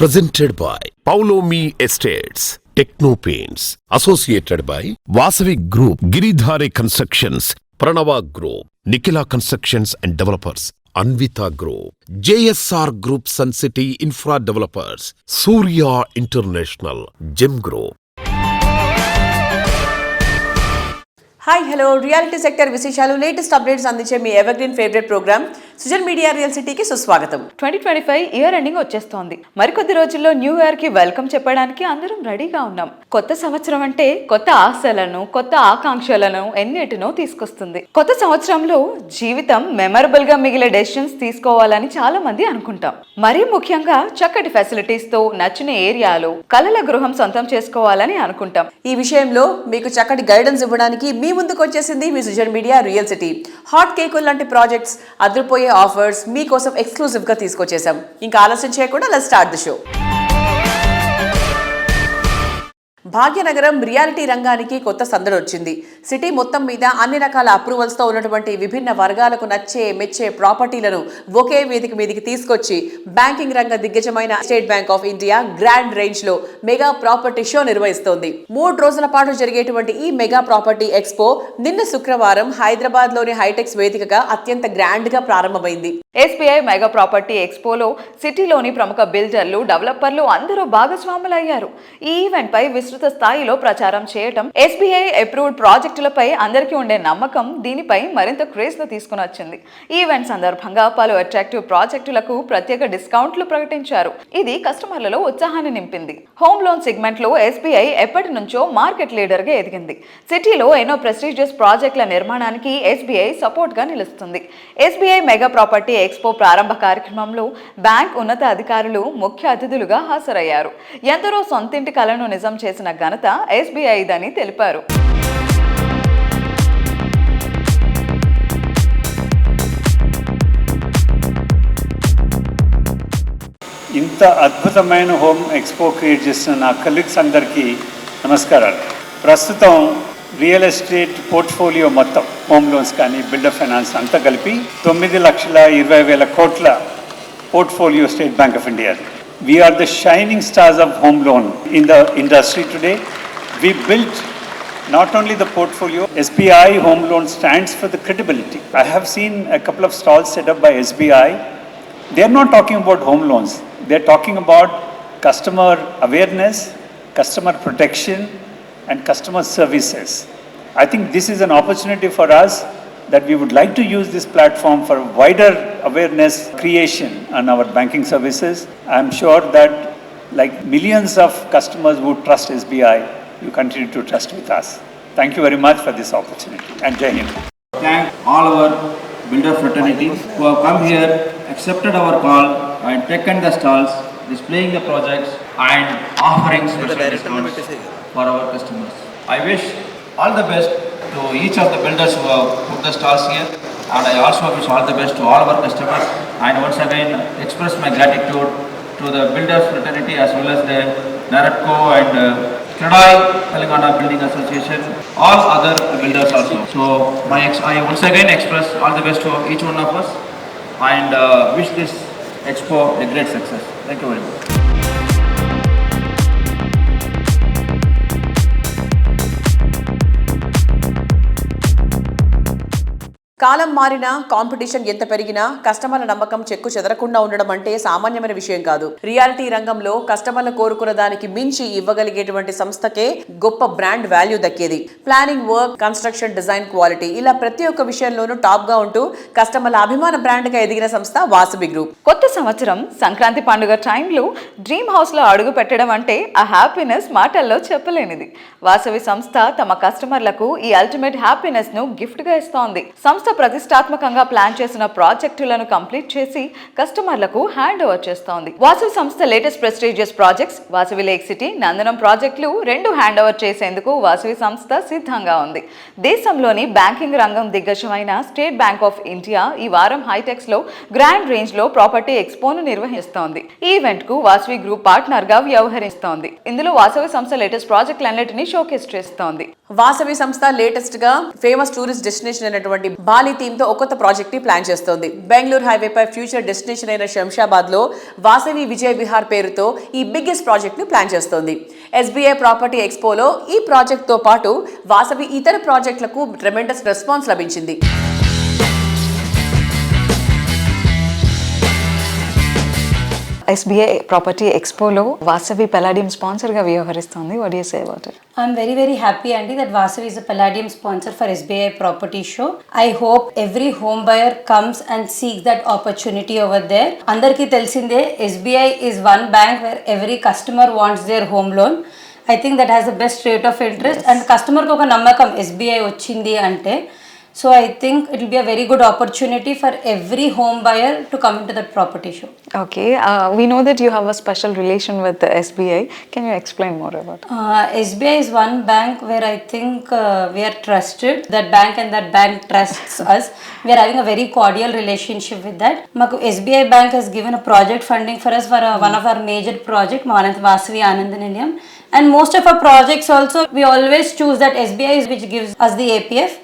Presented by Paulomi Estates, Techno Paints, associated by Vasavi Group, Giridhare Constructions, Pranava Group, Nikhila Constructions and Developers, Anvita Group, JSR Group Sun City Infra Developers, Surya International, Gem Group. Hi hello reality sector విశేషాలు latest updates అందించే మీ evergreen favourite programme Sujan media real సిటీకి సుస్వాగతం. 2025 year ending వచ్చేస్తోంది. మరికొద్ది రోజుల్లో new year కి welcome చెప్పడానికి అందరం రెడీగా ఉన్నాం. కొత్త సంవత్సరం అంటే కొత్త ఆశలను, కొత్త ఆకాంక్షలను ఎన్నిటినో తీసుకొస్తుంది. కొత్త సంవత్సరంలో జీవితం మెమరబుల్ గా మిగిలే డెసిషన్స్ తీసుకోవాలని చాలా మంది అనుకుంటాం. మరీ ముఖ్యంగా చక్కటి ఫెసిలిటీస్ తో నచ్చిన ఏరియాలో కలల గృహం సొంతం చేసుకోవాలని అనుకుంటాం. ఈ విషయంలో మీకు చక్కటి గైడెన్స్ ఇవ్వడానికి మీ ముందుకు వచ్చేసింది మీ Sujan media real city. Hot కేకులు లాంటి ప్రాజెక్ట్స్, అదిరిపోయే ఆఫర్స్ మీకోసం ఎక్స్క్లూజివ్ గా తీసుకొచ్చేసాం. ఇంకా ఆలస్యం చేయకుండా let's start the show. Bhagyanagaram reality రంగానికి కొత్త సందడి వచ్చింది. సిటీ మొత్తం మీద అన్ని రకాల అప్రూవల్స్తో ఉన్నటువంటి విభిన్న వర్గాలకు నచ్చే మెచ్చే ప్రాపర్టీలను ఒకే వేదిక మీదకి తీసుకొచ్చి బ్యాంకింగ్ రంగ దిగ్గజమైన State Bank of India grand range లో మెగా ప్రాపర్టీ షో నిర్వహిస్తోంది. 3 రోజుల పాటు జరిగేటువంటి ఈ మెగా ప్రాపర్టీ ఎక్స్పో నిన్న శుక్రవారం హైదరాబాద్ లోని హైటెక్స్ వేదికగా అత్యంత గ్రాండ్ గా ప్రారంభమైంది. SBI మెగా ప్రాపర్టీ ఎక్స్పోలో సిటీలోని ప్రముఖ బిల్డర్లు, డెవలపర్లు అందరూ భాగస్వాములయ్యారు. ఈ ఈవెంట్ పై విస్తృత స్థాయిలో ప్రచారం చేయటం, SBI అప్రూవ్డ్ ప్రాజెక్టులపై అందరికీ ఉండే నమ్మకం దీనిపై మరింత క్రేజ్ ను తీసుకుని వచ్చింది. ఈవెంట్ సందర్భంగా పలు అట్రాక్టివ్ ప్రాజెక్టులకు ప్రత్యేక డిస్కౌంట్లు ప్రకటించారు. ఇది కస్టమర్లలో ఉత్సాహాన్ని నింపింది. హోమ్ లోన్ సెగ్మెంట్ లో SBI ఎప్పటి నుంచో మార్కెట్ లీడర్ గా ఎదిగింది. సిటీలో ఎన్నో ప్రెస్టీజియస్ ప్రాజెక్టుల నిర్మాణానికి SBI సపోర్ట్ గా నిలుస్తుంది. SBI మెగా ప్రాపర్టీ ఎక్స్పో ప్రారంభ కార్యక్రమంలో బ్యాంక్ ఉన్నత అధికారులు ముఖ్య అతిథులుగా హాజరయ్యారు. ఎందరో సొంతింటి కలను నిజం చేసిన ఘనత SBIదని తెలిపారు. ఇంత అద్భుతమైన హోమ్ ఎక్స్పో క్రియేట్ చేసిన నా కలీగ్స్ అందరికీ నమస్కారాలు. ప్రస్తుతం రియల్ ఎస్టేట్ పోర్ట్ఫోలియో మొత్తం హోమ్ లోన్స్ కానీ బిల్డర్ ఫైనాన్స్ అంతా కలిపి 9,20,000 కోట్ల portfolio state Bank of India. We are the shining stars of home loan in the industry today. We built not only the portfolio, SBI Home Loan stands for the credibility. I have seen a couple of stalls set up by SBI. They are not talking about home loans. They are talking about customer awareness, customer protection, and customer services. I think this is an opportunity for us that we would like to use this platform for wider awareness creation on our banking services. I am sure that like millions of customers who trust SBI, you continue to trust with us. Thank you very much for this opportunity and Jai Hind. Thank all our builder fraternity who have come here, accepted our call and taken the stalls, displaying the projects and offering special discounts for our customers. I wish all the best to each of the builders who have put the stalls here, and I also wish all the best to all our customers, and once again express my gratitude to the builders fraternity as well as the NAREDCO and Kedai Telangana Building Association, all other builders also. So I once again express all the best to each one of us and wish this expo a great success. Thank you very much. కాలం మారినా, competition ఎంత పెరిగినా కస్టమర్ల నమ్మకం చెక్కు చెదరకుండా ఉండడం అంటే సామాన్యమైన విషయం కాదు. రియాలిటీ రంగంలో కస్టమర్లు కోరుకున్న దానికి మించి ఇవ్వగలిగేటువంటి సంస్థకే గొప్ప బ్రాండ్ వాల్యూ దక్కేది. Planning, work, construction, design, quality ఇలా ప్రతి ఒక్క విషయంలోనూ టాప్ గా ఉంటూ కస్టమర్ల అభిమాన బ్రాండ్ గా ఎదిగిన సంస్థ వాసవి గ్రూప్. కొత్త సంవత్సరం సంక్రాంతి పండుగ టైంలో డ్రీమ్ హౌస్ లో అడుగు పెట్టడం అంటే ఆ హ్యాపీనెస్ మాటల్లో చెప్పలేనిది. వాసవి సంస్థ తమ కస్టమర్లకు ఈ అల్టిమేట్ హ్యాపీనెస్ ను గిఫ్ట్ గా ఇస్తోంది. సంస్థ ప్రతిష్టాత్మకంగా ప్లాన్ చేసిన ప్రాజెక్టులను కంప్లీట్ చేసి కస్టమర్లకు హ్యాండ్ ఓవర్ చేస్తోంది. వాసవి సంస్థ latest prestigious projects Vasavi lake city, Nandanam ప్రాజెక్టులు 2 హ్యాండ్ ఓవర్ చేసేందుకు వాసవి సంస్థ సిద్ధంగా ఉంది. దేశంలోని బ్యాంకింగ్ రంగం దిగ్గజమైన స్టేట్ బ్యాంక్ ఆఫ్ ఇండియా ఈ వారం హైటెక్స్ లో గ్రాండ్ రేంజ్ లో ప్రాపర్టీ ఎక్స్పోను నిర్వహిస్తోంది. ఈ ఈవెంట్ కు వాసవి గ్రూప్ పార్ట్నర్ గా వ్యవహరిస్తోంది. ఇందులో వాసవి సంస్థ లేటెస్ట్ ప్రాజెక్టులన్నిటినీ షోకేస్ చేస్తోంది. వాసవి సంస్థ లేటెస్ట్ గా ఫేమస్ టూరిస్ట్ డెస్టినేషన్ అయినటువంటి బాలి థీమ్ తో ఒక కొత్త ప్రాజెక్ట్ ని ప్లాన్ చేస్తోంది. బెంగళూరు హైవే పై ఫ్యూచర్ డెస్టినేషన్ అయిన శంషాబాద్ లో వాసవి విజయ్ విహార్ పేరుతో ఈ బిగ్గెస్ట్ ప్రాజెక్ట్ ని ప్లాన్ చేస్తోంది. SBI ప్రాపర్టీ ఎక్స్పోలో ఈ ప్రాజెక్ట్ తో పాటు వాసవి ఇతర ప్రాజెక్టులకు ట్రెమెండస్ రెస్పాన్స్ లభించింది. SBI ప్రాపర్టీ ఎక్స్పోలో వాసవి పెలాడియం స్పాన్సర్ గా వ్యవహరిస్తుంది. What do you say about it? I'm very, very happy, Andy, that Vasavi is a Palladium sponsor for SBI Property Show. I hope every home buyer comes and seeks that opportunity over there. Andarki telsinde, SBI is one bank where every customer wants their home loan. I think that has the best rate of interest, and customer ko oka nammakam SBI ochindi ante. So I think it will be a very good opportunity for every home buyer to come into that property show. Okay, we know that you have a special relation with the SBI. Can you explain more about it? SBI is one bank where I think we are trusted. That bank and that bank trusts us. We are having a very cordial relationship with that. Maku SBI bank has given a project funding for us for one of our major project, Vasavi Anandanilayam. And most of our projects also, we always choose that SBI which gives us the APF.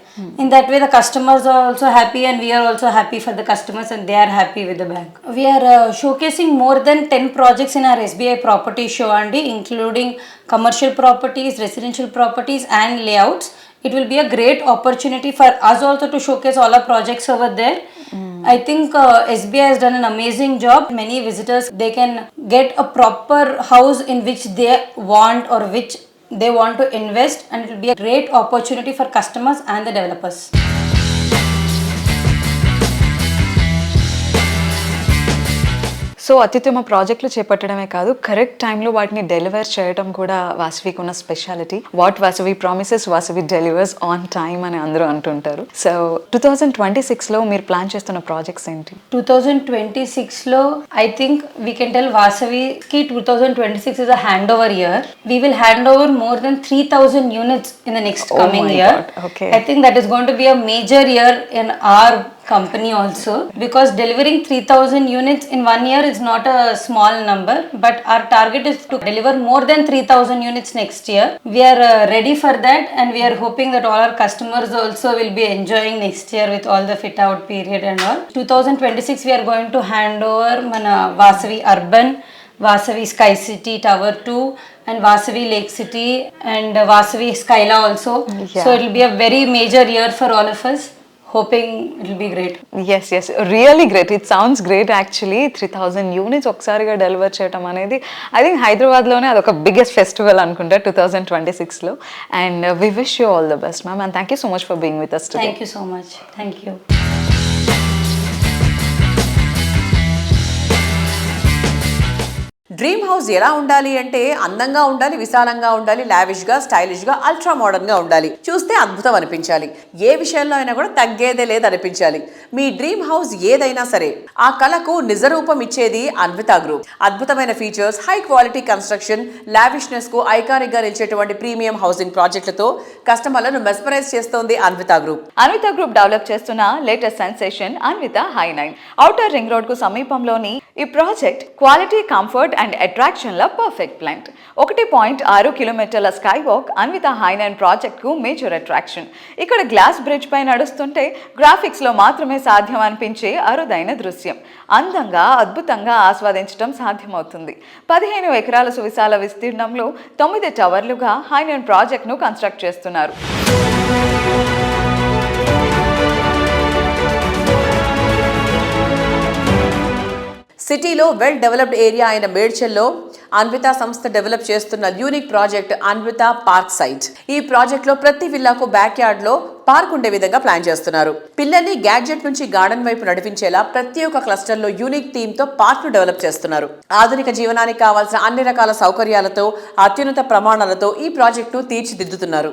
In that way, the customers are also happy and we are also happy for the customers, and they are happy with the bank. We are showcasing more than 10 projects in our SBI property show, Andy, including commercial properties, residential properties and layouts. It will be a great opportunity for us also to showcase all our projects over there. I think SBI has done an amazing job. Many visitors, they can get a proper house in which they want or which they want to invest, and it will be a great opportunity for customers and the developers. So అత్యుత్తమ ప్రాజెక్టులు చేపట్టడమే కాదు, correct టైంలో వాటిని deliver చేయడం కూడా వాసవికి ఉన్న speciality. What Vasavi promises Vasavi delivers on time అని అందరూ అంటుంటారు. సో 2026లో మీరు ప్లాన్ చేస్తున్న ప్రాజెక్ట్స్ ఏంటి? 2026లో I think we can tell Vasaviకి 2026 is a handover year. We will hand over more than 3,000 units in the next coming year. God. Okay. I think that is going to be a major year in our company also, because delivering 3,000 units in 1 year is not a small number, but our target is to deliver more than 3,000 units next year. We are ready for that, and we are hoping that all our customers also will be enjoying next year with all the fit out period and all. 2026 we are going to hand over mana Vasavi Urban, Vasavi Sky City Tower 2 and Vasavi Lake City and Vasavi Skyla also. So it will be a very major year for all of us. Hoping it will be great. Yes, really great. It sounds great actually. 3,000 units ఒకసారిగా deliver చేయడం అనేది I think హైదరాబాద్లోనే అదొక biggest festival అనుకుంటా 2026లో. And we wish you all the best ma'am, and thank you so much for being with us today. Thank you so much. Thank you. Dream house ఎలా ఉండాలి అంటే అందంగా ఉండాలి, విశాలంగా ఉండాలి, లావిష్ గా, స్టైలిష్ గా, అల్ట్రా మోడర్న్ గా ఉండాలి. చూస్తే అద్భుతం అనిపించాలి. ఏ విషయంలో అయినా కూడా తగ్గేదే లేదు అనిపించాలి. మీ డ్రీమ్ హౌస్ ఏదైనా సరే ఆ కళకు నిజరూపం ఇచ్చేది అన్విత గ్రూప్. అద్భుతమైన features, high quality construction, lavishness కు ఐకానిక్ గా నిలిచేటువంటి ప్రీమియం హౌసింగ్ ప్రాజెక్టులతో కస్టమర్లను మెస్మరైజ్ చేస్తోంది Anvita group. Anvita group develop చేస్తున్న latest sensation Anvita high nine. Outer ring road కు సమీపంలోని ఈ project quality, comfort and attraction ల పర్ఫెక్ట్ బ్లెండ్. 1.6 కిలోమీటర్ల sky walk Anvita high nine project కు మేజర్ అట్రాక్షన్. ఇక్కడ గ్లాస్ బ్రిడ్జ్ పై నడుస్తుంటే గ్రాఫిక్స్ లో మాత్రమే సాధ్యం అనిపించే అరుదైన దృశ్యం అందంగా, అద్భుతంగా ఆస్వాదించడం సాధ్యమవుతుంది. 15 ఎకరాల సువిశాల విస్తీర్ణంలో 9 టవర్లుగా హై9 ప్రాజెక్ట్ ను కన్స్ట్రక్ట్ చేస్తున్నారు. సిటీలో వెల్ డెవలప్డ్ ఏరియా అయిన మేడ్చల్లో అన్విత సంస్థ డెవలప్ చేస్తున్న unique project Anvita park site. ఈ ప్రాజెక్ట్ లో ప్రతి విల్లాకు బ్యాక్ యార్డ్ లో పార్క్ ఉండే విధంగా ప్లాన్ చేస్తున్నారు. పిల్లల్ని గ్యాడ్జెట్ నుంచి గార్డెన్ వైపు నడిపించేలా ప్రతి ఒక్క క్లస్టర్ లో యూనిక్ థీమ్ తో పార్క్ ను డెవలప్ చేస్తున్నారు. ఆధునిక జీవనానికి కావాల్సిన అన్ని రకాల సౌకర్యాలతో, అత్యున్నత ప్రమాణాలతో ఈ ప్రాజెక్ట్ ను తీర్చిదిద్దుతున్నారు.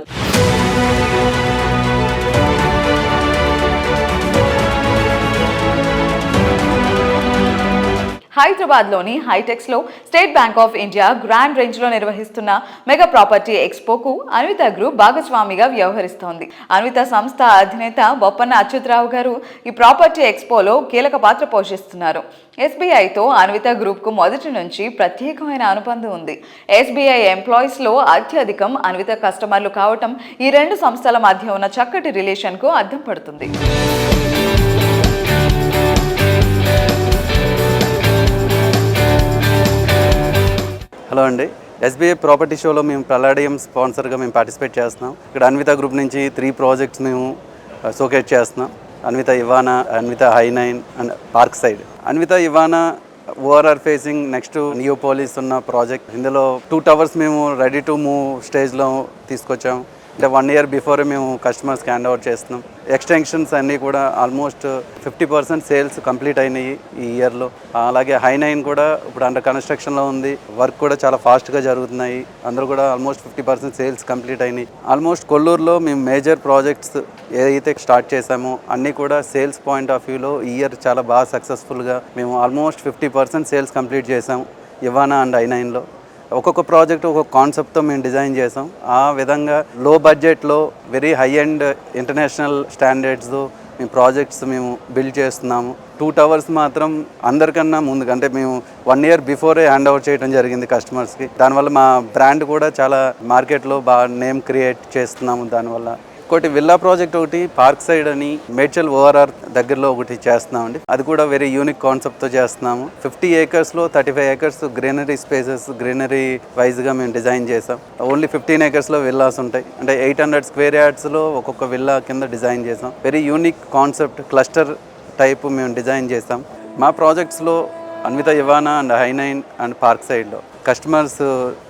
హైదరాబాద్లోని హైటెక్స్లో State Bank of India grand రేంజ్లో నిర్వహిస్తున్న మెగా ప్రాపర్టీ ఎక్స్పోకు అన్విత గ్రూప్ భాగస్వామిగా వ్యవహరిస్తోంది. అన్విత సంస్థ అధినేత బొప్పన్న అచ్యుతరావు గారు ఈ ప్రాపర్టీ ఎక్స్పోలో కీలక పాత్ర పోషిస్తున్నారు. ఎస్బీఐతో అన్విత గ్రూప్కు మొదటి నుంచి ప్రత్యేకమైన అనుబంధం ఉంది. ఎస్బీఐ ఎంప్లాయీస్లో అత్యధికం అన్విత కస్టమర్లు కావటం ఈ రెండు సంస్థల మధ్య ఉన్న చక్కటి రిలేషన్కు అద్దం పడుతుంది. హలో అండి, ఎస్బీఐ ప్రాపర్టీ షోలో మేము ప్రలాడియం స్పాన్సర్గా మేము పార్టిసిపేట్ చేస్తున్నాం. ఇక్కడ అన్విత గ్రూప్ నుంచి 3 ప్రాజెక్ట్స్ మేము షోకేస్ చేస్తున్నాం. Anvita Ivana, Anvita high nine and park side. Anvita Ivana ORR facing next Neopolis ఉన్న ప్రాజెక్ట్. ఇందులో 2 టవర్స్ మేము రెడీ టు మూవ్ స్టేజ్లో తీసుకొచ్చాము. అంటే 1 ఇయర్ బిఫోర్ మేము కస్టమర్స్కి హ్యాండ్ ఓవర్ చేస్తున్నాం. ఎక్స్టెన్షన్స్ అన్నీ కూడా ఆల్మోస్ట్ 50% సేల్స్ కంప్లీట్ అయినాయి ఈ ఇయర్లో. అలాగే హై9 కూడా ఇప్పుడు అండర్ కన్స్ట్రక్షన్లో ఉంది. వర్క్ కూడా చాలా ఫాస్ట్గా జరుగుతున్నాయి. అందరూ కూడా ఆల్మోస్ట్ 50% సేల్స్ కంప్లీట్ అయినాయి. ఆల్మోస్ట్ కొల్లూరులో మేము మేజర్ ప్రాజెక్ట్స్ ఏదైతే స్టార్ట్ చేసామో అన్నీ కూడా సేల్స్ పాయింట్ ఆఫ్ వ్యూలో ఈ ఇయర్ చాలా బాగా సక్సెస్ఫుల్గా మేము ఆల్మోస్ట్ 50% సేల్స్ కంప్లీట్ చేసాము ఇవానా అండ్ ఐ9లో. ఒక్కొక్క ప్రాజెక్ట్ ఒక్కొక్క కాన్సెప్ట్తో మేము డిజైన్ చేసాం. ఆ విధంగా లో బడ్జెట్లో వెరీ హై అండ్ ఇంటర్నేషనల్ స్టాండర్డ్స్తో మేము ప్రాజెక్ట్స్ మేము బిల్డ్ చేస్తున్నాము. 2 టవర్స్ మాత్రం అందరికన్నా ముందుగా అంటే మేము 1 ఇయర్ బిఫోరే హ్యాండ్ ఓవర్ చేయడం జరిగింది కస్టమర్స్కి. దానివల్ల మా బ్రాండ్ కూడా చాలా మార్కెట్లో బాగా నేమ్ క్రియేట్ చేస్తున్నాము. దానివల్ల ఒకటి విల్లా ప్రాజెక్ట్, ఒకటి పార్క్ సైడ్ అని మేడ్చల్ ఓఆర్ఆర్ దగ్గరలో ఒకటి చేస్తున్నామండి. అది కూడా వెరీ యూనిక్ కాన్సెప్ట్తో చేస్తున్నాము. 50 acresలో 35 acres గ్రీనరీ స్పేసెస్ గ్రీనరీ వైజ్గా మేము డిజైన్ చేసాం. ఓన్లీ 15 acresలో విల్లాస్ ఉంటాయి. అంటే 800 square yardsలో ఒక్కొక్క విల్లా కింద డిజైన్ చేసాం. Very unique concept cluster type మేము డిజైన్ చేసాం. మా ప్రాజెక్ట్స్లో అన్విత ఇవానా అండ్ హై9 అండ్ పార్క్ సైడ్లో కస్టమర్స్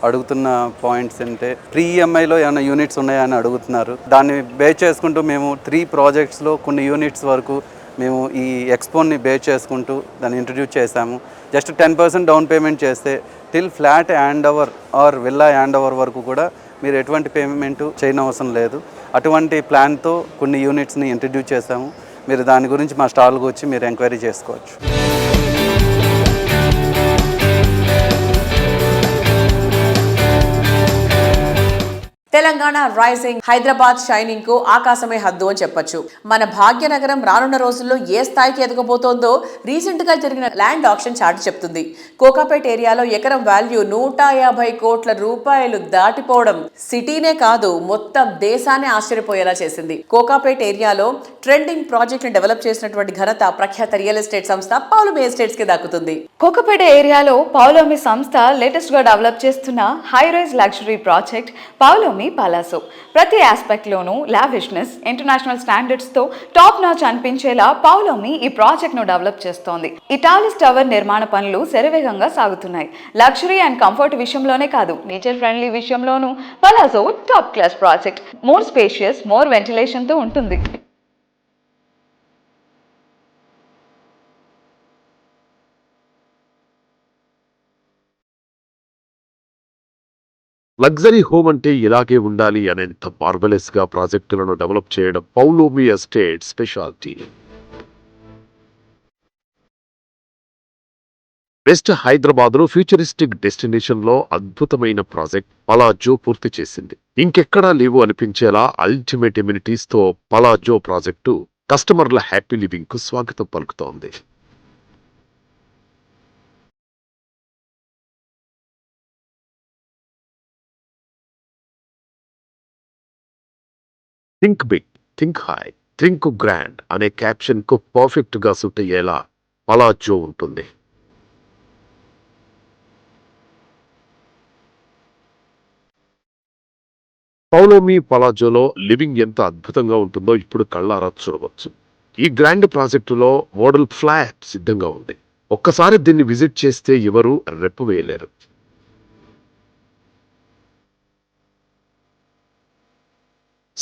అడుగుతున్న పాయింట్స్ అంటే ప్రీ ఈఎంఐలో ఏమైనా యూనిట్స్ ఉన్నాయా అని అడుగుతున్నారు. దాన్ని బేస్ చేసుకుంటూ మేము 3 ప్రాజెక్ట్స్లో కొన్ని యూనిట్స్ వరకు మేము ఈ ఎక్స్పోని బేస్ చేసుకుంటూ దాన్ని ఇంట్రడ్యూస్ చేశాము. జస్ట్ 10% డౌన్ పేమెంట్ చేస్తే till flat hand over or villa hand over వరకు కూడా మీరు ఎటువంటి పేమెంట్ చేయనవసరం లేదు. అటువంటి ప్లాన్తో కొన్ని యూనిట్స్ని ఇంట్రడ్యూస్ చేశాము. మీరు దాని గురించి మా స్టాల్కి వచ్చి మీరు ఎంక్వైరీ చేసుకోవచ్చు. తెలంగాణ రైజింగ్, హైదరాబాద్ షైనింగ్ కు ఆకాశమే హద్దు అని చెప్పొచ్చు. మన భాగ్యనగరం రానున్న రోజుల్లో ఏ స్థాయికి ఎదగబోతోందో రీసెంట్ గా జరిగిన ల్యాండ్ ఆక్షన్ చార్ట్ చెప్తుంది. కోకాపేట్ ఏరియాలో ఎకరం వాల్యూ 150 కోట్ల రూపాయలు దాటిపోవడం సిటీనే కాదు మొత్తం దేశాన్ని ఆశ్చర్యపోయేలా చేసింది. కోకాపేట్ ఏరియాలో ట్రెండింగ్ ప్రాజెక్ట్ ని డెవలప్ చేసినటువంటి ఘనత ప్రఖ్యాత రియల్ ఎస్టేట్ సంస్థ పౌలోమి ఎస్టేట్స్ కి దక్కుతుంది. కోకాపేట ఏరియాలో పౌలోమి సంస్థ లేటెస్ట్ గా డెవలప్ చేస్తున్న high rise luxury project Paulomi Palazzo. ప్రతి ఆస్పెక్ట్ లోనూ లావిష్నెస్, ఇంటర్నేషనల్ స్టాండర్డ్స్ తో టాప్ నాచ్ అనిపించేలా పౌలోమి ఈ ప్రాజెక్ట్ ను డెవలప్ చేస్తోంది. ఈ టాలెస్ టవర్ నిర్మాణ పనులు శరవేగంగా సాగుతున్నాయి. లగ్జరీ అండ్ కంఫర్ట్ విషయంలోనే కాదు, నేచర్ ఫ్రెండ్లీ విషయంలోనూ Palazzo top class project. More spacious, more ventilation తో ఉంటుంది. లగ్జరీ హోమ్ అంటే ఇలాగే ఉండాలి అనేంత మార్వెలస్ గా ప్రాజెక్టులను డెవలప్ చేయడం Paulomi estate speciality. West Hyderabad లో ఫ్యూచరిస్టిక్ డెస్టినేషన్ లో అద్భుతమైన ప్రాజెక్ట్ పలాజో పూర్తి చేసింది. ఇంకెక్కడా లేవు అనిపించేలా అల్టిమేట్ ఎమ్యూనిటీస్ తో పలాజో ప్రాజెక్టు కస్టమర్ల హ్యాపీ లివింగ్ కు స్వాగతం పలుకుతోంది. Think big, think high, think grand అనే క్యాప్షన్ కు పర్ఫెక్ట్ గా సూట్ అయ్యేలా పలాజో ఉంటుంది. పౌలోమి పలాజోలో లివింగ్ ఎంత అద్భుతంగా ఉంటుందో ఇప్పుడు కళ్ళారా చూడవచ్చు. ఈ గ్రాండ్ ప్రాజెక్టులో మోడల్ ఫ్లాట్ సిద్ధంగా ఉంది. ఒక్కసారి దీన్ని విజిట్ చేస్తే ఎవరు రెప్పు వేయలేరు.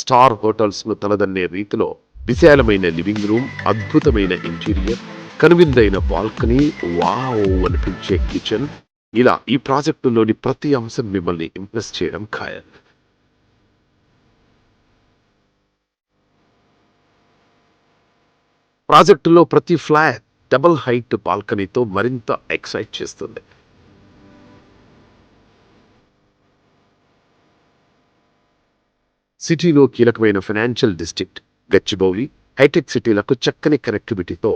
స్టార్ హోటల్స్ ను తలదన్నే రీతిలో విశాలమైన లివింగ్ రూమ్, అద్భుతమైన ఇంటీరియర్, కనువిందైన బాల్కనీ, వావ్ అనిపించే కిచెన్, ఇలా ఈ ప్రాజెక్టులోని ప్రతి అంశం మిమ్మల్ని ఇంప్రెస్ చేయడం ఖాయం. ప్రాజెక్టులో ప్రతి ఫ్లాట్ డబుల్ హైట్ బాల్కనీతో మరింత ఎక్సైట్ చేస్తుంది. సిటీలో కీలకమైన ఫైనాన్షియల్ డిస్ట్రిక్ట్ గచ్చిబౌలి, హైటెక్ సిటీలకు చక్కని కనెక్టివిటీతో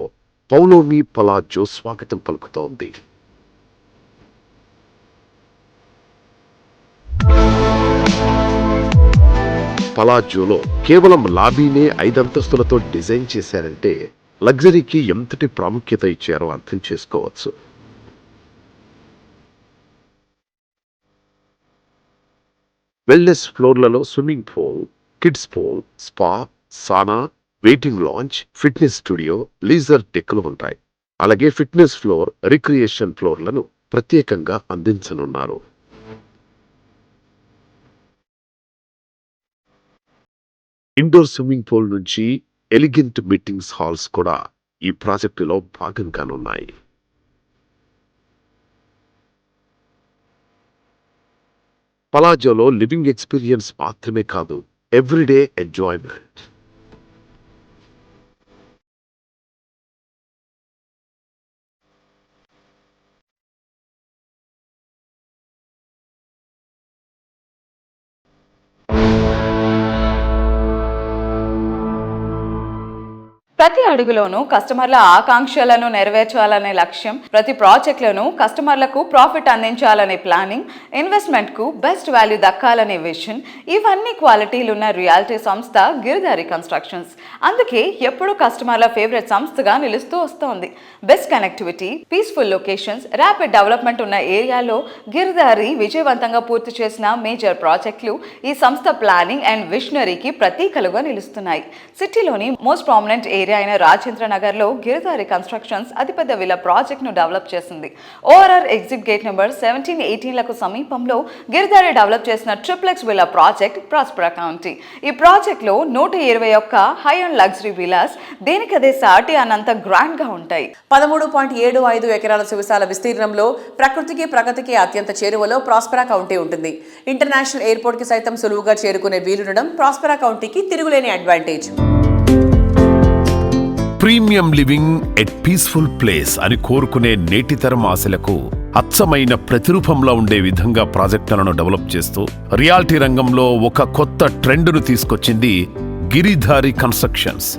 పౌలోమి పలాజో స్వాగతం పలుకుతోంది. పలాజోలో కేవలం లాబీనే 5 అంతస్తులతో డిజైన్ చేశారంటే లగ్జరీకి ఎంతటి ప్రాముఖ్యత ఇచ్చారో అర్థం చేసుకోవచ్చు. వెల్నెస్ ఫ్లోర్లలో swimming pool, kids pool, spa, sauna, waiting lounge, fitness studio, leisure డెక్కులు ఉంటాయి. అలాగే ఫిట్నెస్ ఫ్లోర్, రిక్రియేషన్ ఫ్లోర్లను ప్రత్యేకంగా అందించనున్నారు. ఇండోర్ స్విమ్మింగ్ పూల్ నుంచి ఎలిగెంట్ మీటింగ్స్ హాల్స్ కూడా ఈ ప్రాజెక్టులో భాగంగానున్నాయి. పలాజోలో లివింగ్ ఎక్స్పీరియన్స్ మాత్రమే కాదు, ఎవ్రీడే ఎంజాయ్మెంట్. ప్రతి అడుగులోనూ కస్టమర్ల ఆకాంక్షలను నెరవేర్చాలనే లక్ష్యం, ప్రతి ప్రాజెక్టులను కస్టమర్లకు ప్రాఫిట్ అందించాలనే ప్లానింగ్, ఇన్వెస్ట్మెంట్కు బెస్ట్ వాల్యూ దక్కాలనే విజన్, ఇవన్నీ క్వాలిటీలున్న రియాలిటీ సంస్థ గిరిధారి కన్స్ట్రక్షన్స్. అందుకే ఎప్పుడూ కస్టమర్ల ఫేవరెట్ సంస్థగా నిలుస్తూ వస్తోంది. Best connectivity, peaceful locations, rapid development ఉన్న ఏరియాలో గిరిధారి విజయవంతంగా పూర్తి చేసిన మేజర్ ప్రాజెక్టులు ఈ సంస్థ ప్లానింగ్ అండ్ విజనరీకి ప్రతీకలుగా నిలుస్తున్నాయి. సిటీలోని మోస్ట్ ప్రామినెంట్ ఏరియా అయిన రాజేంద్ర నగర్ లో గిరిధారి కన్స్ట్రక్షన్స్ అతిపెద్ద విల్లా ప్రాజెక్ట్ ను డెవలప్ చేసింది. ఓఆర్ఆర్ ఎగ్జిట్ గేట్ నెంబర్ 17-18 లకు సమీపంలో గిరిధారి డెవలప్ చేసిన ట్రిప్లెక్స్ విల్లా ప్రాజెక్ట్ ప్రాస్పరా కౌంటీ. ఈ ప్రాజెక్ట్ లో 121 హై అండ్ లగ్జరీ విల్లాస్ దేనికదే సాటి అన్నంత గ్రాండ్ గా ఉంటాయి. 13.75 ఎకరాల సువిశాల విస్తీర్ణంలో ప్రకృతికి ప్రగతికి అత్యంత చేరువలో ప్రాస్పరా కౌంటీ ఉంటుంది. ఇంటర్నేషనల్ ఎయిర్పోర్ట్ కి సైతం సులువుగా చేరుకునే వీలుండడం ప్రాస్పరా కౌంటీకి తిరుగులేని advantage. Premium living at peaceful place అని కోరుకునే నేటితరం ఆశలకు అచ్చమైన ప్రతిరూపంలో ఉండే విధంగా ప్రాజెక్టులను డెవలప్ చేస్తూ రియాలిటీ రంగంలో ఒక కొత్త ట్రెండ్ను తీసుకొచ్చింది గిరిధారి కన్స్ట్రక్షన్స్.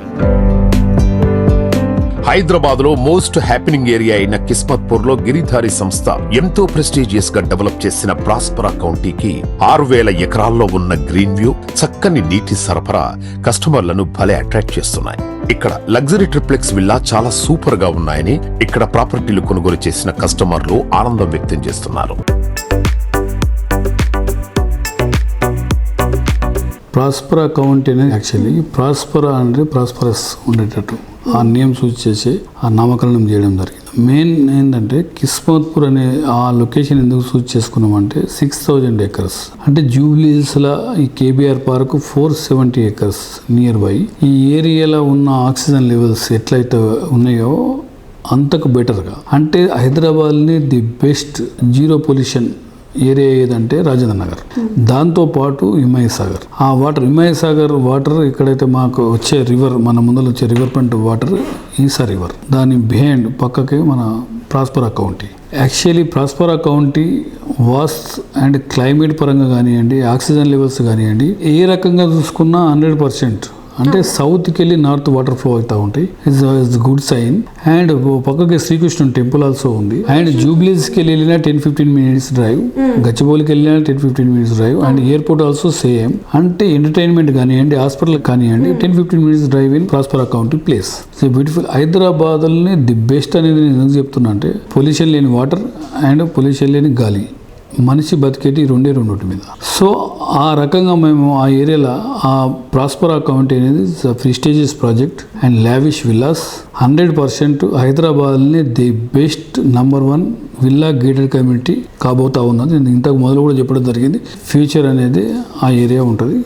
హైదరాబాద్ లో మోస్ట్ హ్యాపెనింగ్ ఏరియా అయిన కిస్మత్పూర్ లో గిరిధారి సంస్థ ఎంతో ప్రెస్టీజియస్ గా డెవలప్ చేసిన ప్రాస్పరా కౌంటీకి 6000 ఎకరాల్లో ఉన్న గ్రీన్ వ్యూ, చక్కని నీటి సరఫరా కస్టమర్లను భలే అట్రాక్ట్ చేస్తున్నాయి. ఇక్కడ లగ్జరీ ట్రిప్లెక్స్ విల్లా చాలా సూపర్ గా ఉన్నాయని ఇక్కడ ప్రాపర్టీలు కొనుగోలు చేసిన కస్టమర్లు ఆనందం వ్యక్తం చేస్తున్నారు. ప్రాస్పరా కౌంటీ అనేది యాక్చువల్లీ ప్రాస్పరా అంటే ప్రాస్పరస్ ఉండేటట్టు ఆ నేమ్ సూచి చేసి ఆ నామకరణం చేయడం జరిగింది. మెయిన్ ఏంటంటే కిస్మత్పూర్ అనే ఆ లొకేషన్ ఎందుకు సూచి చేసుకున్నామంటే 6000 ఎకర్స్ అంటే జూబ్లీహిల్స్లో ఈ KBR park 470 acres near by. ఈ ఏరియాలో ఉన్న ఆక్సిజన్ లెవెల్స్ ఎట్లయితే ఉన్నాయో అంతకు బెటర్గా, అంటే హైదరాబాద్ని the best zero pollution area ఏదంటే రాజేంద్ర నగర్, దాంతోపాటు హిమాయత్ సాగర్. ఆ వాటర్ హిమాయత్ సాగర్ వాటర్ ఎక్కడైతే మాకు వచ్చే రివర్, మన ముందర వచ్చే రివర్ ఫ్రంట్ వాటర్ ఈసా రివర్, దాని బిహైండ్ పక్కకే మన ప్రాస్పరా county. Actually ప్రాస్పరా county was and climate పరంగా కానివ్వండి, ఆక్సిజన్ లెవెల్స్ కానివ్వండి, ఏ రకంగా చూసుకున్నా 100% అంటే సౌత్కి వెళ్ళి నార్త్ వాటర్ ఫ్లో అవుతూ ఉంటాయి. It's good sign. అండ్ పక్కకి శ్రీకృష్ణ టెంపుల్ ఆల్సో ఉంది. అండ్ జూబ్లీస్కి వెళ్ళినా 10-15 మినిట్స్ డ్రైవ్, గచ్చిబౌలికి వెళ్ళినా 10-15 minutes drive. And airport also same. అంటే ఎంటర్టైన్మెంట్ కానివ్వండి, హాస్పిటల్ కానివ్వండి, 10-15 minutes drive in Prospera county place. So beautiful. హైదరాబాద్ని ది బెస్ట్ అనేది నేను ఎందుకు చెప్తున్నా అంటే పొల్యూషన్ లేని వాటర్ అండ్ పొల్యూషన్ లేని గాలి, మనిషి బతికేటి 2 మీద. సో ఆ రకంగా మేము ఆ ఏరియాలో ఆ ప్రాస్పరా కౌంటీ అనేది prestigious project and lavish villas 100% హైదరాబాద్ని the best #1 villa gated community కాబోతా ఉన్నది. నేను ఇంతకు మొదలు కూడా చెప్పడం జరిగింది. ఫ్యూచర్ అనేది ఆ ఏరియా ఉంటుంది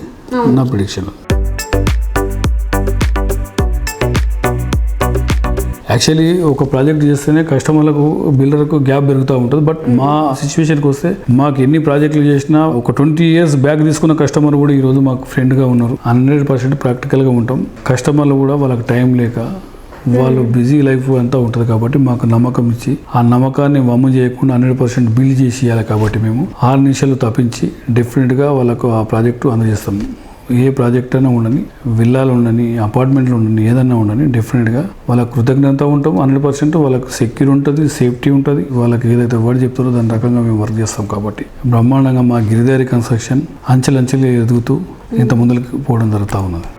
నా ప్రిడిక్షన్. యాక్చువల్లీ ఒక ప్రాజెక్ట్ చేస్తేనే కస్టమర్లకు బిల్డర్కు గ్యాప్ పెరుగుతూ ఉంటుంది. బట్ మా సిచ్యువేషన్కి వస్తే మాకు ఎన్ని ప్రాజెక్టులు చేసినా ఒక 20 years బ్యాక్ తీసుకున్న కస్టమర్ కూడా ఈరోజు మాకు ఫ్రెండ్గా ఉన్నారు. 100% ప్రాక్టికల్గా ఉంటాం. కస్టమర్లు కూడా వాళ్ళకి టైం లేక వాళ్ళు బిజీ లైఫ్ అంతా ఉంటుంది కాబట్టి మాకు నమ్మకం ఇచ్చి ఆ నమ్మకాన్ని వమ్ము చేయకుండా 100% బిల్డ్ చేసి ఇవ్వాలి కాబట్టి మేము 6 నిమిషాలు తప్పించి డెఫినెట్గా వాళ్ళకు ఆ ప్రాజెక్టు అందజేస్తాము. ఏ ప్రాజెక్ట్ అయినా ఉండని, విల్లాలు ఉండని, అపార్ట్మెంట్లు ఉండని, ఏదైనా ఉండని డెఫినెట్గా వాళ్ళకి కృతజ్ఞత ఉంటాం. 100% వాళ్ళకి సెక్యూర్ ఉంటుంది, సేఫ్టీ ఉంటుంది. వాళ్ళకి ఏదైతే వర్డ్ చెప్తారో దాని రకంగా మేము వర్క్ చేస్తాం కాబట్టి బ్రహ్మాండంగా మా గిరిధారి కన్స్ట్రక్షన్ అంచెలంచెలు ఎదుగుతూ ఇంత ముందుకు పోవడం జరుగుతూ ఉన్నది.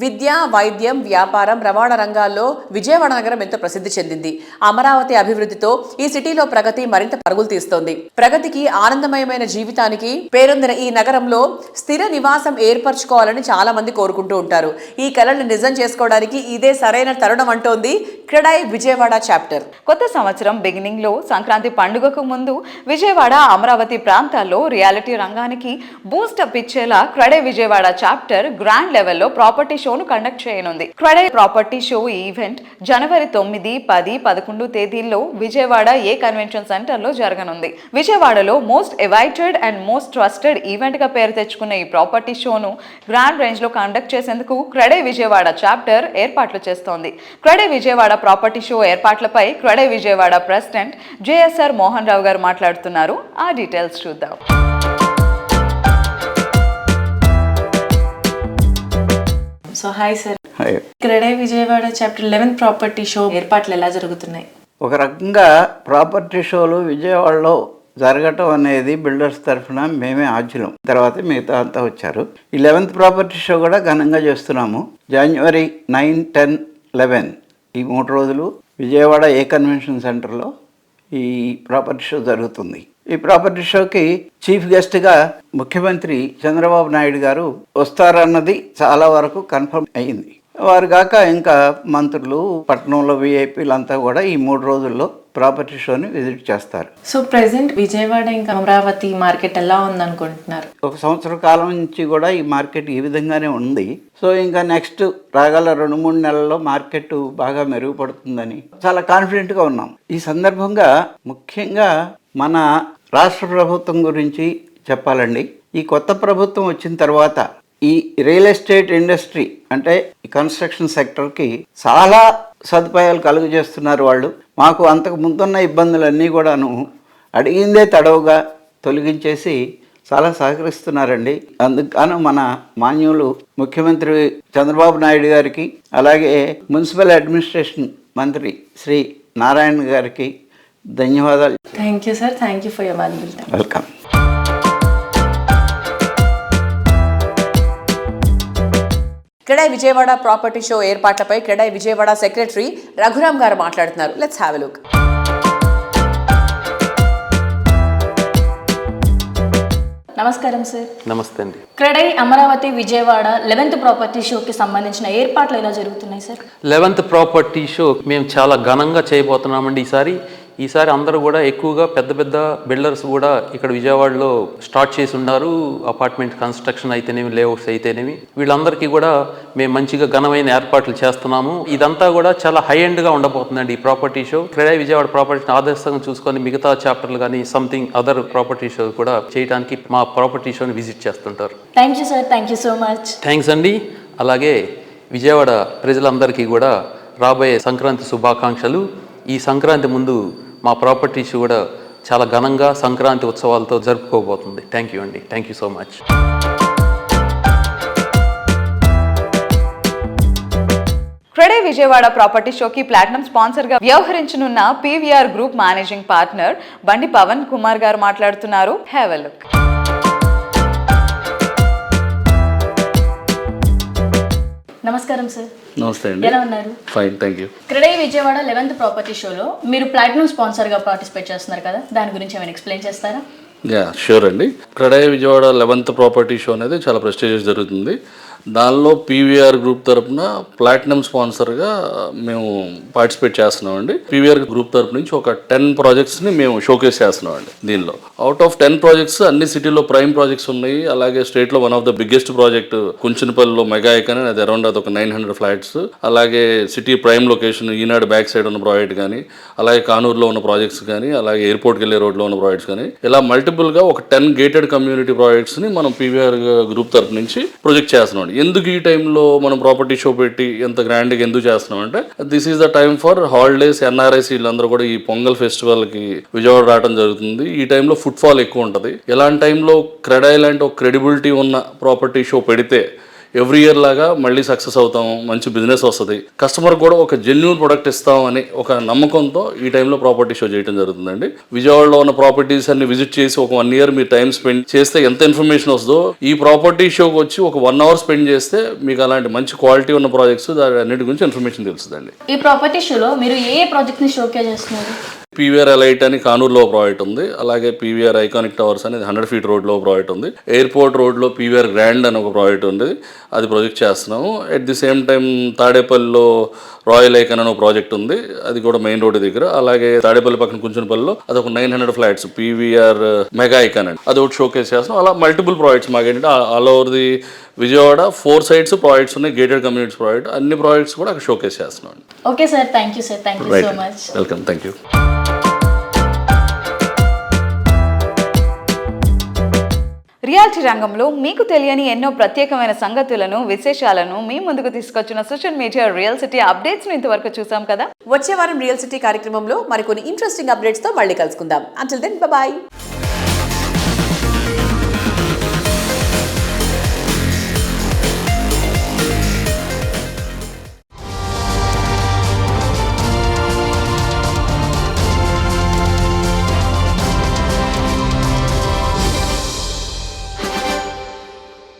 విద్య, వైద్యం, వ్యాపారం, రవాణా రంగాల్లో విజయవాడ నగరం ఎంతో ప్రసిద్ధి చెందింది. అమరావతి అభివృద్ధితో ఈ సిటీలో ప్రగతి మరింత పరుగులు తీస్తోంది. ప్రగతికి, ఆనందమయమైన జీవితానికి పేరొందిన ఈ నగరంలో స్థిర నివాసం ఏర్పరచుకోవాలని చాలా మంది కోరుకుంటూ ఉంటారు. ఈ కలల్ని నిజం చేసుకోవడానికి ఇదే సరైన తరుణం అంటోంది క్రెడై విజయవాడ చాప్టర్. కొత్త సంవత్సరం బిగినింగ్ లో సంక్రాంతి పండుగకు ముందు విజయవాడ, అమరావతి ప్రాంతాల్లో రియాలిటీ రంగానికి బూస్టప్ ఇచ్చేలా క్రెడై విజయవాడ చాప్టర్ గ్రాండ్ లెవెల్లో ప్రాపర్టీ షోను కండక్ట్ చేయనుంది. క్రెడై ప్రాపర్టీ షో ఈవెంట్ జనవరి 9, 10, 11 తేదీల్లో విజయవాడ ఏ కన్వెన్షన్ సెంటర్ లో జరగనుంది. విజయవాడలో most awaited and most trusted event గా పేరు తెచ్చుకున్న ఈ ప్రాపర్టీ షోను గ్రాండ్ రేంజ్ లో కండక్ట్ చేసేందుకు క్రెడై విజయవాడ చాప్టర్ ఏర్పాట్లు చేస్తోంది. క్రెడై విజయవాడ ప్రాపర్టీ షో ఏర్పాట్లపై క్రెడై విజయవాడ ప్రెసిడెంట్ జేఎస్ఆర్ మోహన్ రావు గారు మాట్లాడుతున్నారు. ఆ డీటెయిల్స్ చూద్దాం. So hi sir, CREDAI Vijayawada chapter 11th property show ఏర్పాట్లు ఎలా జరుగుతున్నాయి? ఒక రకంగా ప్రాపర్టీ షోలు విజయవాడలో జరగటం అనేది బిల్డర్స్ తరఫున మేమే ఆద్యులం, తర్వాత మిగతా అంతా వచ్చారు. ఈ 11th ప్రాపర్టీ షో కూడా ఘనంగా చేస్తున్నాము. జనవరి 9, 10, 11 ఈ 3 రోజులు విజయవాడ ఏ కన్వెన్షన్ సెంటర్లో ఈ ప్రాపర్టీ షో జరుగుతుంది. ఈ ప్రాపర్టీ షోకి చీఫ్ గెస్ట్గా ముఖ్యమంత్రి చంద్రబాబు నాయుడు గారు వస్తారన్నది చాలా వరకు కన్ఫర్మ్ అయింది. వారు కాక ఇంకా మంత్రులు, పట్టణంలో విఐపీలంతా కూడా ఈ 3 రోజుల్లో ప్రాపర్టీ షోని విజిట్ చేస్తారు. సో ప్రెసెంట్ విజయవాడ ఇంకా అమరావతి మార్కెట్ ఎలా ఉందనుకుంటున్నారు? 1 సంవత్సర కాలం నుంచి కూడా ఈ మార్కెట్ ఈ విధంగానే ఉంది. సో ఇంకా నెక్స్ట్ రాగల 2-3 నెలల్లో మార్కెట్ బాగా మెరుగుపడుతుందని చాలా కాన్ఫిడెంట్గా ఉన్నాం. ఈ సందర్భంగా ముఖ్యంగా మన రాష్ట్ర ప్రభుత్వం గురించి చెప్పాలండి. ఈ కొత్త ప్రభుత్వం వచ్చిన తర్వాత ఈ రియల్ ఎస్టేట్ ఇండస్ట్రీ అంటే ఈ కన్స్ట్రక్షన్ సెక్టర్కి చాలా సదుపాయాలు కలుగు చేస్తున్నారు వాళ్ళు. మాకు అంతకు ముందున్న ఇబ్బందులన్నీ కూడాను అడిగిందే తడవుగా తొలగించేసి చాలా సహకరిస్తున్నారండి. అందుకు మన మాన్యులు ముఖ్యమంత్రి చంద్రబాబు నాయుడు గారికి, అలాగే మున్సిపల్ అడ్మినిస్ట్రేషన్ మంత్రి శ్రీ నారాయణ గారికి ధన్యవాదాలు. Thank you sir, thank you for your valuable time. Welcome. CREDAI Vijayawada property show ఏర్పాట్లపై క్రెడై విజయవాడ సెక్రటరీ రఘురామ్ గారు మాట్లాడుతున్నారు. Let's have a look. నమస్కారం సార్. నమస్తే అండి. క్రెడై అమరావతి విజయవాడ 11th ప్రాపర్టీ షోకి సంబంధించిన ఏర్పాట్లు ఎలా జరుగుతున్నాయి సార్? 11th ప్రాపర్టీ షో మేము చాలా ఘనంగా చేయబోతున్నామండి. ఈసారి అందరూ కూడా ఎక్కువగా పెద్ద పెద్ద బిల్డర్స్ కూడా ఇక్కడ విజయవాడలో స్టార్ట్ చేసి ఉన్నారు. అపార్ట్మెంట్ కన్స్ట్రక్షన్ అయితేనేమి, లేఅవుట్స్ అయితేనేమి, వీళ్ళందరికీ కూడా మేము మంచిగా ఘనమైన ఏర్పాట్లు చేస్తున్నాము. ఇదంతా కూడా చాలా హై ఎండ్గా ఉండబోతుందండి ఈ ప్రాపర్టీ షో. క్రెడై విజయవాడ ప్రాపర్టీని ఆదర్శంగా చూసుకొని మిగతా చాప్టర్లు కానీ సంథింగ్ అదర్ ప్రాపర్టీ షో కూడా చేయడానికి మా ప్రాపర్టీ షోని విజిట్ చేస్తుంటారు. Thank you sir, thank you so much. Thanks అండి. అలాగే విజయవాడ ప్రజలందరికీ కూడా రాబోయే సంక్రాంతి శుభాకాంక్షలు. ఈ సంక్రాంతి ముందు మా ప్రాపర్టీ షో కూడా చాలా ఘనంగా సంక్రాంతి ఉత్సవాలతో జరుపుకోబోతుంది. థ్యాంక్ యూ అండి. Thank you so much. CREDAI Vijayawada property షోకి ప్లాటినం స్పాన్సర్ గా వ్యవహరించనున్న పీవీఆర్ గ్రూప్ మేనేజింగ్ పార్ట్నర్ బండి పవన్ కుమార్ గారు మాట్లాడుతున్నారు. Have a look. నమస్కారం సార్. నమస్తే అండి. ఎలా ఉన్నారు? Fine, thank you. CREDAI Vijayawada 11th property షోలో మీరు ప్లాటినం స్పాన్సర్గా పార్టిసిపేట్ చేస్తున్నారు కదా, దాని గురించి ఏమైనా ఎక్స్ప్లెయిన్ చేస్తారా? యా, షూర్ అండి. CREDAI Vijayawada 11th property show అనేది చాలా ప్రెస్టీజియస్ జరుగుతుంది. దానిలో పీవీఆర్ గ్రూప్ తరపున ప్లాటినం స్పాన్సర్గా మేము పార్టిసిపేట్ చేస్తున్నామండి. పీవీఆర్ గ్రూప్ తరపు నుంచి ఒక 10 ప్రాజెక్ట్స్ని మేము షోకేస్ చేస్తున్నామండి. దీనిలో అవుట్ ఆఫ్ 10 ప్రాజెక్ట్స్ అన్ని సిటీలో ప్రైమ్ ప్రాజెక్ట్స్ ఉన్నాయి. అలాగే స్టేట్లో one of the biggest project కుంచినపల్లిలో మెగా ఐకాన్, అది అరౌండ్ అది ఒక 900 ఫ్లాట్స్. అలాగే city prime location Eenadu back side ఉన్న ప్రాజెక్ట్ కానీ, అలాగే కానూరులో ఉన్న ప్రాజెక్ట్స్ కానీ, అలాగే ఎయిర్పోర్ట్కి వెళ్ళే రోడ్లో ఉన్న ప్రాజెక్ట్స్ కానీ, ఇలా మల్టిపుల్గా ఒక 10 గేటెడ్ కమ్యూనిటీ ప్రాజెక్ట్స్ని మనం పీవీఆర్ గ్రూప్ తరపు నుంచి ప్రొజెక్ట్ చేస్తున్నాం చేస్తున్నామండి. ఎందుకు ఈ టైంలో మనం ప్రాపర్టీ షో పెట్టి ఎంత గ్రాండ్గా ఎందుకు చేస్తున్నాం అంటే this is the time for holidays. NRIs వీళ్ళందరూ కూడా ఈ పొంగల్ ఫెస్టివల్కి విజయవాడ రావడం జరుగుతుంది. ఈ టైంలో ఫుట్ఫాల్ ఎక్కువ ఉంటుంది. ఇలాంటి టైంలో క్రెడై లాంటి ఒక క్రెడిబిలిటీ ఉన్న ప్రాపర్టీ షో పెడితే ఎవ్రీ ఇయర్ లాగా మళ్ళీ సక్సెస్ అవుతాం, మంచి బిజినెస్ వస్తుంది, కస్టమర్ కూడా ఒక జెన్యూన్ ప్రొడక్ట్ ఇస్తాం అని ఒక నమ్మకంతో ఈ టైంలో ప్రాపర్టీ షో చేయడం జరుగుతుందండి. విజయవాడలో ఉన్న ప్రాపర్టీస్ అన్ని విజిట్ చేసి ఒక 1 year మీరు టైం స్పెండ్ చేస్తే ఎంత ఇన్ఫర్మేషన్ వస్తుందో ఈ ప్రాపర్టీ షోకి వచ్చి ఒక 1 hour స్పెండ్ చేస్తే మీకు అలాంటి మంచి క్వాలిటీ ఉన్న ప్రాజెక్ట్స్ దాని అన్నిటి గురించి ఇన్ఫర్మేషన్ తెలుస్తుందండి. ఈ ప్రాపర్టీ షోలో మీరు ఏ ప్రాజెక్ట్ ని షోకేస్ చేస్తున్నారు? పీవీఆర్ ఎలైట్ అని కానూరులో ప్రాజెక్ట్ ఉంది. అలాగే పీవీఆర్ ఐకానిక్ టవర్స్ అనేది 100 feet రోడ్లో ప్రాజెక్ట్ ఉంది. ఎయిర్పోర్ట్ రోడ్లో పీవీఆర్ గ్రాండ్ అని ఒక ప్రాజెక్ట్ ఉంది, అది ప్రొజెక్ట్ చేస్తున్నాము. అట్ ది సేమ్ టైం తాడేపల్లిలో రాయల్ ఐకాన్ అని ఒక ప్రాజెక్ట్ ఉంది, అది కూడా మెయిన్ రోడ్ దగ్గర. అలాగే తాడేపల్లి పక్కన కుంచునపల్లిలో అది ఒక 900 flats పీవీఆర్ మెగా ఐకాన్ అండి, అది ఒకటి షోకేస్ చేస్తున్నాం. అలా మల్టిపుల్ ప్రాజెక్ట్స్ మాకేంటంటే all over the Vijayawada 4 sites projects ఉన్నాయి, గేటెడ్ కమ్యూనిటీస్ ప్రాజెక్ట్, అన్ని ప్రాజెక్ట్స్ కూడా అక్కడ షోకేస్ చేస్తున్నాం. Okay sir, thank you sir, thank you so much. Welcome, thank you. Reality రంగంలో మీకు తెలియని ఎన్నో ప్రత్యేకమైన సంగతులను, విశేషాలను మీ ముందుకు తీసుకొచ్చిన సోషల్ మీడియా రియల్ సిటీ అప్డేట్స్ను ఇంతవరకు చూసాం కదా. వచ్చే వారం రియల్ సిటీ కార్యక్రమంలో మరికొన్ని ఇంట్రెస్టింగ్ అప్డేట్స్ తో మళ్ళీ కలుసుకుందాం. Until then, by.